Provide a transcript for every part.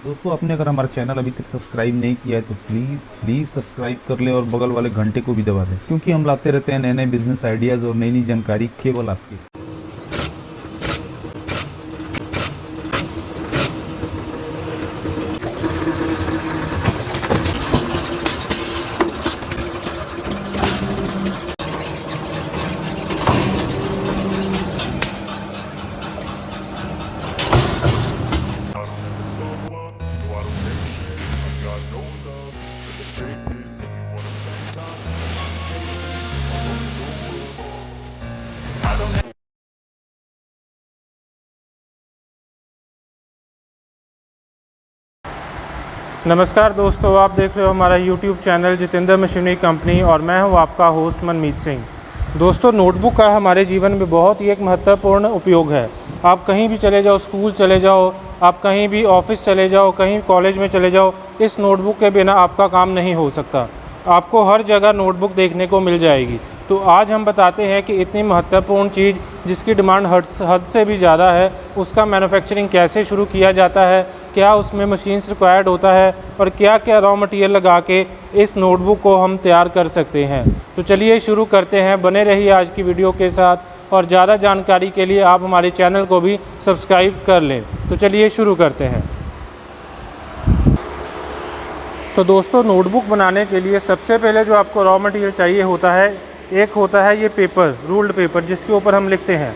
दोस्तों, आपने अगर हमारा चैनल अभी तक सब्सक्राइब नहीं किया है तो प्लीज़ सब्सक्राइब कर ले और बगल वाले घंटे को भी दबा दें, क्योंकि हम लाते रहते हैं नए नए बिजनेस आइडियाज़ और नई नई जानकारी केवल आपके लिए। नमस्कार दोस्तों, आप देख रहे हो हमारा YouTube channel Jitendra machinery company और मैं हूं आपका होस्ट मनमीत सिंह। दोस्तों, नोटबुक का हमारे जीवन में बहुत ही एक महत्वपूर्ण उपयोग है। आप कहीं भी चले जाओ, स्कूल चले जाओ, आप कहीं भी ऑफिस चले जाओ, कहीं कॉलेज में चले जाओ, इस नोटबुक के बिना आपका काम नहीं हो सकता। आपको हर जगह नोटबुक देखने को मिल जाएगी। तो आज हम बताते हैं कि इतनी महत्वपूर्ण चीज़ जिसकी डिमांड हद से भी ज़्यादा है, उसका मैन्युफैक्चरिंग कैसे शुरू किया जाता है, क्या उसमें मशीन्स रिक्वायर्ड होता है और क्या क्या रॉ मटेरियल लगा के इस नोटबुक को हम तैयार कर सकते हैं। तो चलिए शुरू करते हैं। बने रहिए आज की वीडियो के साथ और ज़्यादा जानकारी के लिए आप हमारे चैनल को भी सब्सक्राइब कर लें। तो चलिए शुरू करते हैं। तो दोस्तों, नोटबुक बनाने के लिए सबसे पहले जो आपको रॉ मटेरियल चाहिए होता है, एक होता है ये पेपर, रूल्ड पेपर, जिसके ऊपर हम लिखते हैं।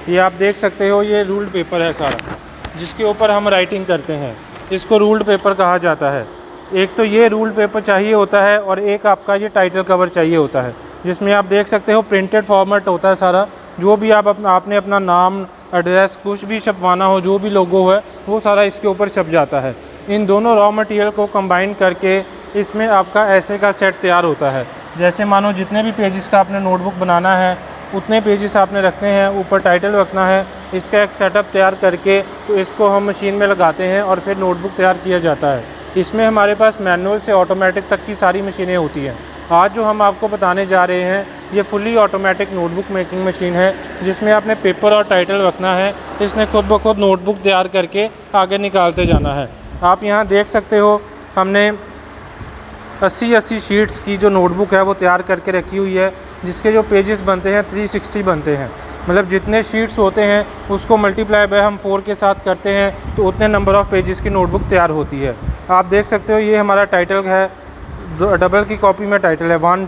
ये आप देख सकते हो, ये रूल्ड पेपर है सारा, जिसके ऊपर हम राइटिंग करते हैं। इसको रूल्ड पेपर कहा जाता है। एक तो ये रूल्ड पेपर चाहिए होता है और एक आपका ये टाइटल कवर चाहिए होता है, जिसमें आप देख सकते हो प्रिंटेड फॉर्मेट होता है सारा। जो भी आपने अपना नाम, एड्रेस, कुछ भी छपवाना हो, जो भी लोगो है, वो सारा इसके ऊपर छप जाता है। इन दोनों रॉ मटेरियल को कंबाइन करके इसमें आपका ऐसे का सेट तैयार होता है। जैसे मानो जितने भी पेजेस का आपने नोटबुक बनाना है, उतने पेजेस आपने रखने हैं, ऊपर टाइटल रखना है। इसका एक सेटअप तैयार करके तो इसको हम मशीन में लगाते हैं और फिर नोटबुक तैयार किया जाता है। इसमें हमारे पास मैनुअल से ऑटोमेटिक तक की सारी मशीनें होती हैं। आज जो हम आपको बताने जा रहे हैं, ये fully automatic notebook making machine है, जिसमें आपने पेपर और टाइटल रखना है। इसने खुद ब खुद नोटबुक तैयार करके आगे निकालते जाना है। आप यहाँ देख सकते हो, हमने 80 शीट्स की जो नोटबुक है वो तैयार करके रखी हुई है, जिसके जो पेजेस बनते हैं 360 बनते हैं। मतलब जितने शीट्स होते हैं उसको मल्टीप्लाई बाय हम 4 के साथ करते हैं तो उतने नंबर ऑफ़ पेजेस की नोटबुक तैयार होती है। आप देख सकते हो, ये हमारा टाइटल है, डबल की कॉपी में टाइटल है, 1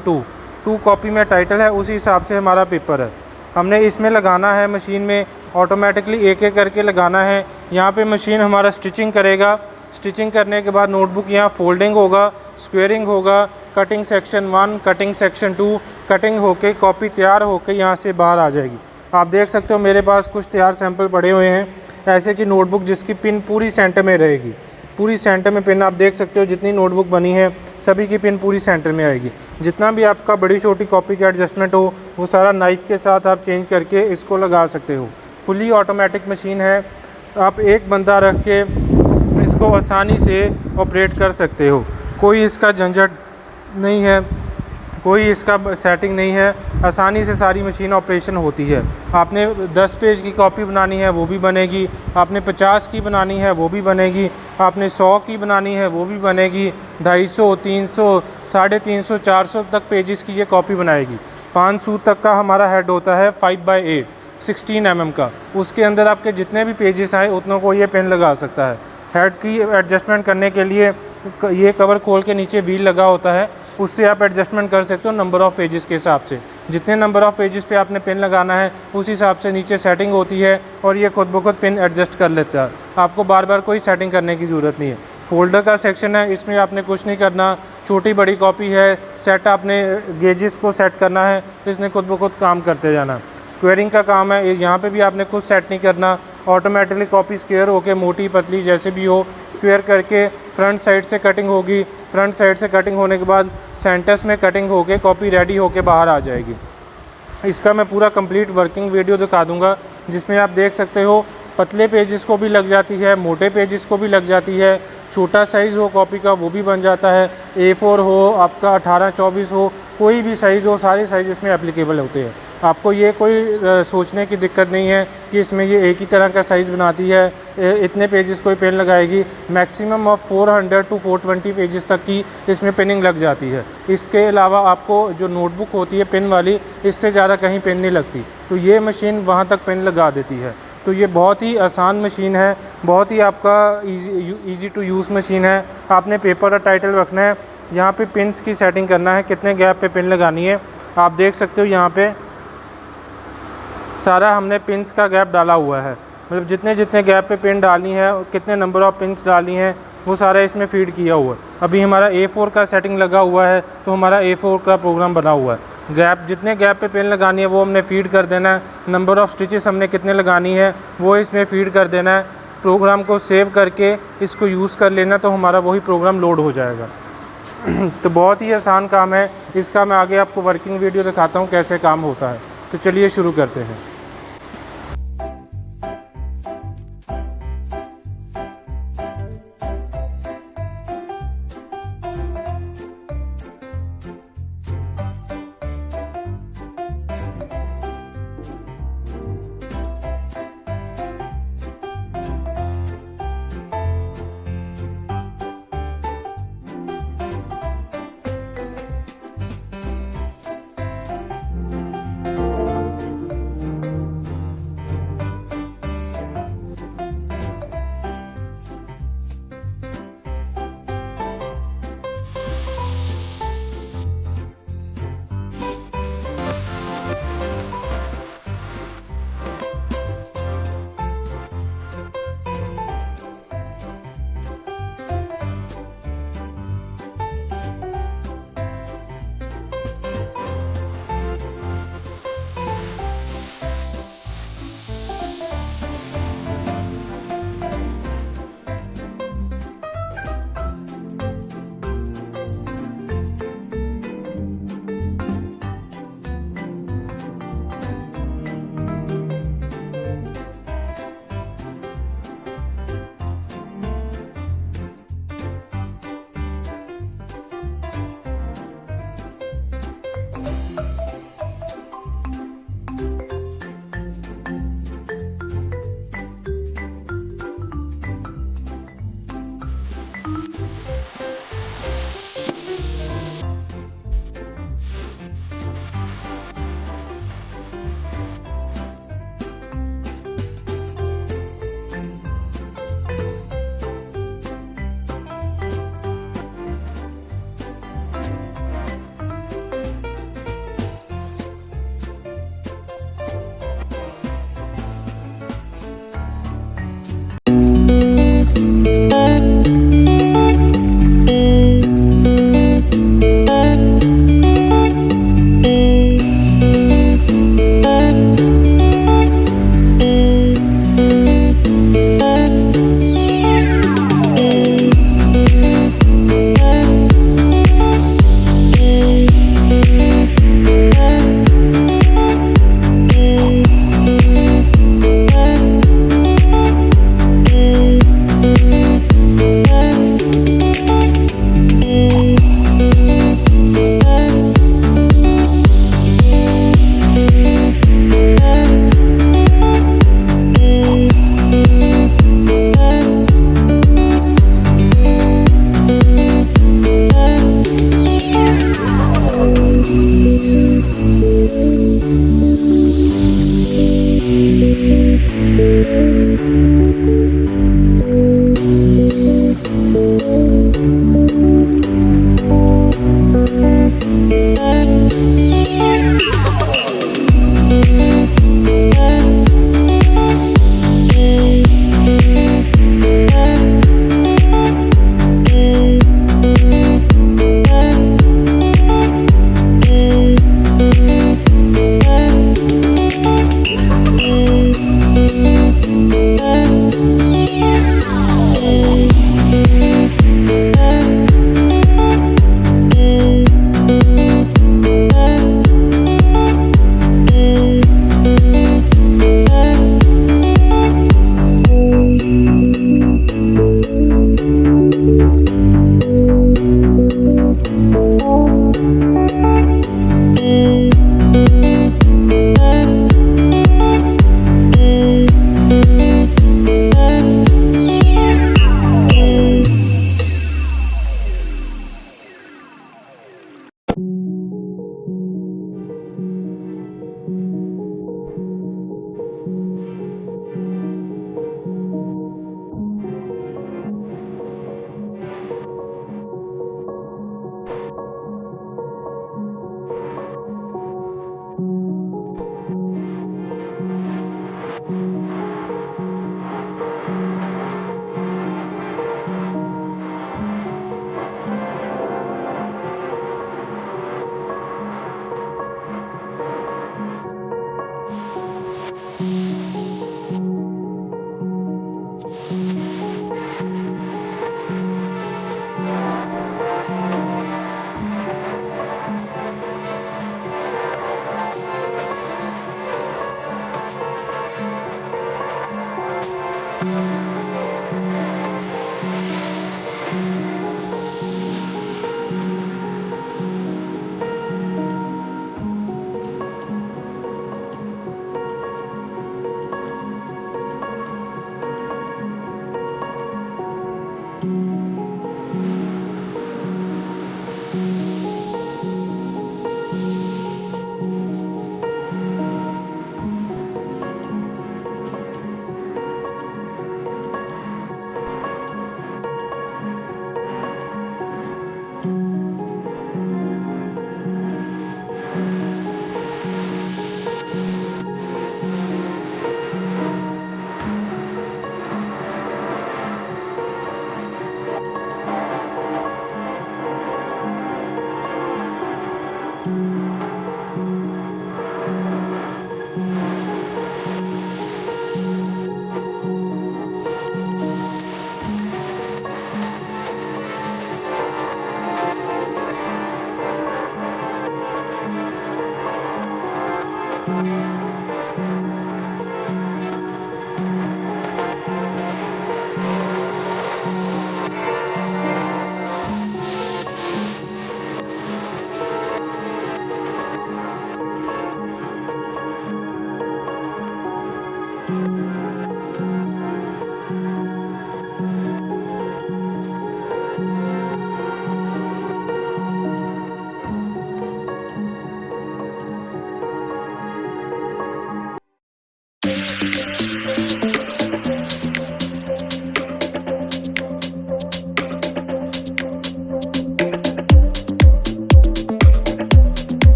2 कॉपी में टाइटल है, उसी हिसाब से हमारा पेपर है। हमने इसमें लगाना है मशीन में, ऑटोमेटिकली एक एक करके लगाना है। यहाँ पे मशीन हमारा स्टिचिंग करेगा। स्टिचिंग करने के बाद नोटबुक यहाँ फोल्डिंग होगा, स्क्वेयरिंग होगा, cutting section 1, cutting section 2, cutting होके कॉपी तैयार होके यहाँ से बाहर आ जाएगी। आप देख सकते हो मेरे पास कुछ तैयार सैंपल पड़े हुए हैं, ऐसे की नोटबुक जिसकी पिन पूरी सेंटर में रहेगी। पूरी सेंटर में पिन आप देख सकते हो, जितनी नोटबुक बनी है सभी की पिन पूरी सेंटर में आएगी। जितना भी आपका बड़ी छोटी कॉपी का एडजस्टमेंट हो, वो सारा नाइफ़ के साथ आप चेंज करके इसको लगा सकते हो। फुली ऑटोमेटिक मशीन है, आप एक बंदा रख के इसको आसानी से ऑपरेट कर सकते हो। कोई इसका झंझट नहीं है, कोई इसका सेटिंग नहीं है, आसानी से सारी मशीन ऑपरेशन होती है। आपने 10 पेज की कॉपी बनानी है वो भी बनेगी, आपने 50 की बनानी है वो भी बनेगी, आपने 100 की बनानी है वो भी बनेगी, 250, 300, 350, 400 तक पेजेस की ये कॉपी बनाएगी। 500 तक का हमारा हेड होता है 5x8 16 mm का। उसके अंदर आपके जितने भी पेजेस आए उतनों को ये पेन लगा सकता है। हेड की एडजस्टमेंट करने के लिए ये कवर खोल के नीचे व्हील लगा होता है, उससे आप एडजस्टमेंट कर सकते हो नंबर ऑफ़ पेजेस के हिसाब से। जितने नंबर ऑफ़ पेजेस पे आपने पेन लगाना है उस हिसाब से नीचे सेटिंग होती है और ये खुद ब खुद पेन एडजस्ट कर लेता है। आपको बार बार कोई सेटिंग करने की ज़रूरत नहीं है। फोल्डर का सेक्शन है, इसमें आपने कुछ नहीं करना। छोटी बड़ी कॉपी है, सेट आपने गेजेस को सेट करना है, इसने खुद ब खुद काम करते जाना। स्क्वेयरिंग का काम है, यहाँ पे भी आपने कुछ सेट नहीं करना। ऑटोमेटिकली कॉपी स्क्वेयर होके, मोटी पतली जैसे भी हो, स्क्वेयर करके फ्रंट साइड से कटिंग होगी। फ्रंट साइड से कटिंग होने के बाद सेंटर्स में कटिंग होके कॉपी रेडी होके बाहर आ जाएगी। इसका मैं पूरा कंप्लीट वर्किंग वीडियो दिखा दूंगा, जिसमें आप देख सकते हो पतले पेजेस को भी लग जाती है, मोटे पेजेस को भी लग जाती है। छोटा साइज़ हो कॉपी का वो भी बन जाता है, A4 हो, आपका 18-24 हो, कोई भी साइज़ हो, सारे साइज़ इसमें एप्लीकेबल होते हैं। आपको ये कोई सोचने की दिक्कत नहीं है कि इसमें ये एक ही तरह का साइज़ बनाती है, इतने पेजेस कोई पेन लगाएगी। मैक्सिमम ऑफ 400 टू 420 पेजेस तक की इसमें पेनिंग लग जाती है। इसके अलावा आपको जो नोटबुक होती है पेन वाली, इससे ज़्यादा कहीं पेन नहीं लगती, तो ये मशीन वहाँ तक पेन लगा देती है। तो ये बहुत ही आसान मशीन है, बहुत ही आपका ईजी टू यूज़ मशीन है। आपने पेपर और टाइटल रखना है, यहाँ पे पिन्स की सेटिंग करना है, कितने गैप पे पिन लगानी है। आप देख सकते हो यहाँ पे सारा हमने पिन्स का गैप डाला हुआ है, मतलब जितने जितने गैप पे पिन डालनी है, कितने नंबर ऑफ़ पिन्स डालनी है, वो सारा इसमें फीड किया हुआ है। अभी हमारा A4 का सेटिंग लगा हुआ है, तो हमारा A4 का प्रोग्राम बना हुआ है। गैप जितने गैप पे पेन लगानी है वो हमने फ़ीड कर देना है। नंबर ऑफ़ स्टिचेस हमने कितने लगानी है वो इसमें फ़ीड कर देना है। प्रोग्राम को सेव करके इसको यूज़ कर लेना, तो हमारा वही प्रोग्राम लोड हो जाएगा। तो बहुत ही आसान काम है इसका। मैं आगे आपको वर्किंग वीडियो दिखाता हूँ कैसे काम होता है। तो चलिए शुरू करते हैं।